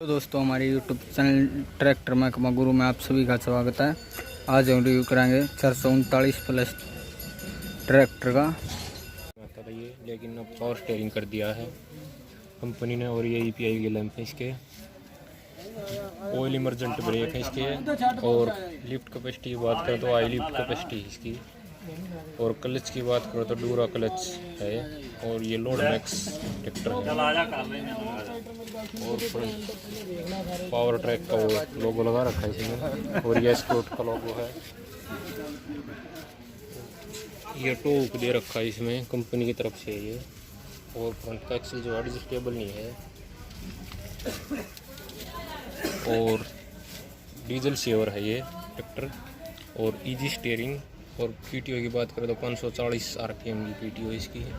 तो दोस्तों हमारे YouTube चैनल ट्रैक्टर महकमा गुरु में आप सभी का स्वागत है। आज हम रिव्यू कराएंगे 439 प्लस ट्रैक्टर का। आता था ये, लेकिन अब पावर स्टीयरिंग कर दिया है कंपनी ने। और ये EPI के लैंप है इसके, ऑयल इमरजेंट ब्रेक है इसके। और लिफ्ट कैपेसिटी की बात करें तो हाई लिफ्ट कैपेसिटी है इसकी। और क्लच की बात करें तो डूरा क्लच है। और ये लोड मैक्स ट्रैक्टर है। और पावर ट्रैक का वो लोगो लगा रखा है इसमें। और ये स्पोर्ट का लोगो है। ये टोक दे रखा है इसमें कंपनी की तरफ से ये। और फ्रंट का एक्सल जो एडजस्टेबल नहीं है। और डीजल सेवर है ये ट्रैक्टर। और इजी स्टीयरिंग। और PTO की बात करें तो 540 RPM की PTO इसकी है।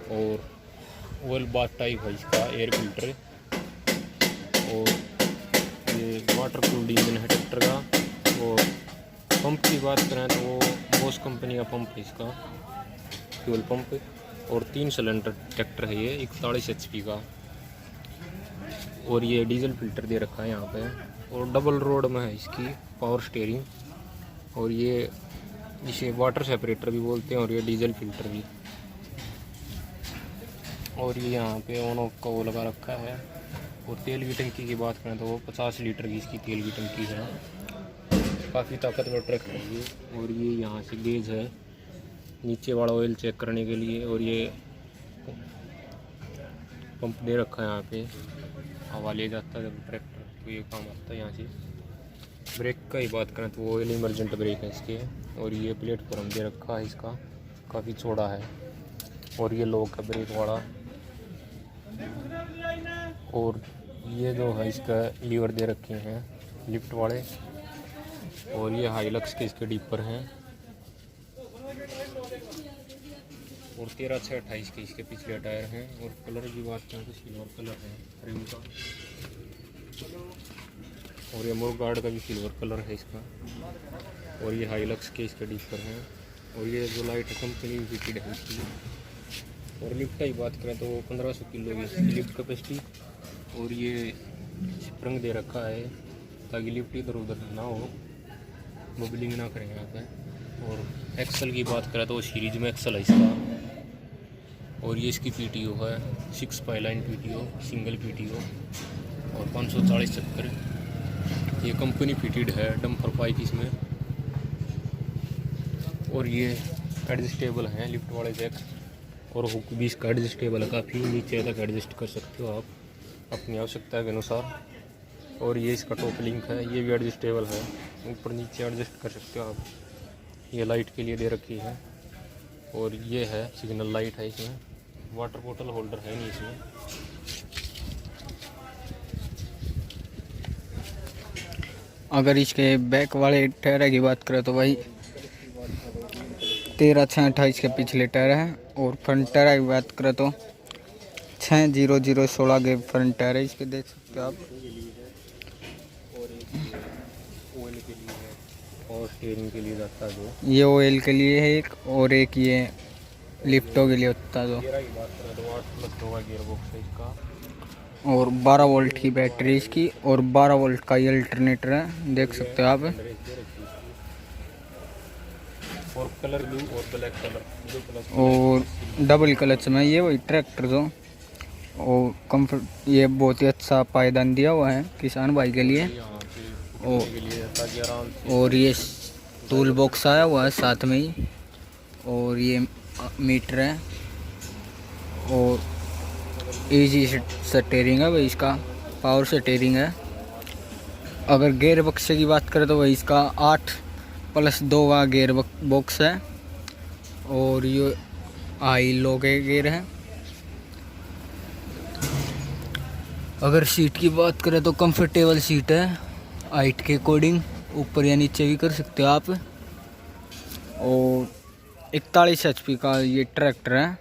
और ऑयल बाथ टाइप है इसका एयर फिल्टर। और ये वाटर कूल्ड इंजन है ट्रैक्टर का। और पंप की बात करें तो वो बोस कंपनी का पंप है इसका, फ्यूल पंप। और 3 सिलेंडर ट्रैक्टर है ये 41 HP का। और ये डीजल फिल्टर दे रखा है यहाँ पे। और डबल रोड में है इसकी पावर स्टीयरिंग। और ये इसे वाटर सेपरेटर भी बोलते हैं। और ये डीजल फिल्टर भी। और ये यहाँ पे ऑन ऑफ का वो लगा रखा है। और तेल की टंकी की बात करें तो वो 50 लीटर की इसकी तेल की टंकी है। काफ़ी ताकतवर ट्रैक्टर है ये। और ये यहाँ से गेज है नीचे वाला ऑयल चेक करने के लिए। और ये पंप दे रखा है यहाँ पे, हवा ले जाता है जब ट्रैक्टर तो ये काम आता है यहाँ से। ब्रेक का ही बात करें तो वो ऑयल इमरजेंट ब्रेक है इसके। और ये प्लेटफॉर्म दे रखा है इसका, काफ़ी चौड़ा है। और ये लॉक है ब्रेक वाला। और ये जो है इसका लीवर दे रखे हैं लिफ्ट वाले। और ये हाइलक्स के इसके डिपर हैं। और 13/6/28 के इसके पिछले टायर हैं। और कलर की बात करें तो सिल्वर कलर है रिम का। और ये मोर गार्ड का भी सिल्वर कलर है इसका। और ये हाइलक्स के इसके डिपर हैं। और ये जो लाइट है कंपनी फिटेड है इसकी। और लिफ्ट की बात करें तो 1500 किलो की इसकी लिफ्ट कैपेसिटी। और ये स्प्रिंग दे रखा है ताकि लिफ्ट इधर उधर ना हो, बबलिंग ना करें यहाँ पे। और एक्सल की बात करें तो सीरीज में एक्सल है इसका। और ये इसकी PTO है 6 पाइलाइन PTO सिंगल PTO। और 540 चक्कर। ये कंपनी फिटेड है डंपर पाइप इसमें। और ये एडजस्टेबल हैं लिफ्ट वाले जैक। और हुक भी इसका एडजस्टेबल है, काफ़ी नीचे तक एडजस्ट कर सकते हो आप अपनी आवश्यकता के अनुसार। और ये इसका टॉप लिंक है, ये भी एडजस्टेबल है, ऊपर नीचे एडजस्ट कर सकते हो आप। ये लाइट के लिए दे रखी है। और ये है सिग्नल लाइट है इसमें। वाटर बोतल होल्डर है नहीं इसमें। अगर इसके बैक वाले टायर की बात करें तो वही 13/6/28 के पिछले टायर है। और फ्रंट टायर की बात करें तो 600/16 के फ्रंट टायर है इसके, देख सकते हो आप। ऑयल के लिए है और स्टीयरिंग के लिए जाता है जो। ये ऑयल के लिए है एक, और एक ये लिफ्टों के लिए होता है जो। गियर की बात करें तो 8+ होगा गियर बॉक्स है इसका। और 12 वोल्ट की बैटरी इसकी। और 12 वोल्ट का ये अल्टरनेटर है, देख सकते हो आप। और कलर ब्लू और ब्लैक कलर ब्लू कलर। और डबल क्लच में ये वही ट्रैक्टर जो। और कंफर्ट ये बहुत ही अच्छा पायदान दिया हुआ है किसान भाई के लिए। और ये टूल बॉक्स आया हुआ है साथ में ही। और ये मीटर है। और इजी स्टीयरिंग है भाई इसका, पावर स्टीयरिंग है। अगर गियर बॉक्स की बात करें तो भाई इसका 8+2 का गियर बॉक्स है। और ये हाई लो के गियर है। अगर सीट की बात करें तो कंफर्टेबल सीट है, हाइट के अकॉर्डिंग ऊपर या नीचे भी कर सकते हो आप। और 41 HP का ये ट्रैक्टर है।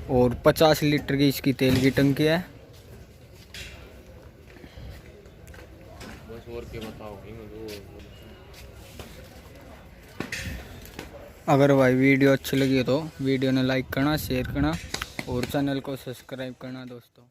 और 50 लीटर की इसकी तेल की टंकी है। अगर भाई वीडियो अच्छी लगी तो वीडियो ने लाइक करना, शेयर करना और चैनल को सब्सक्राइब करना दोस्तों।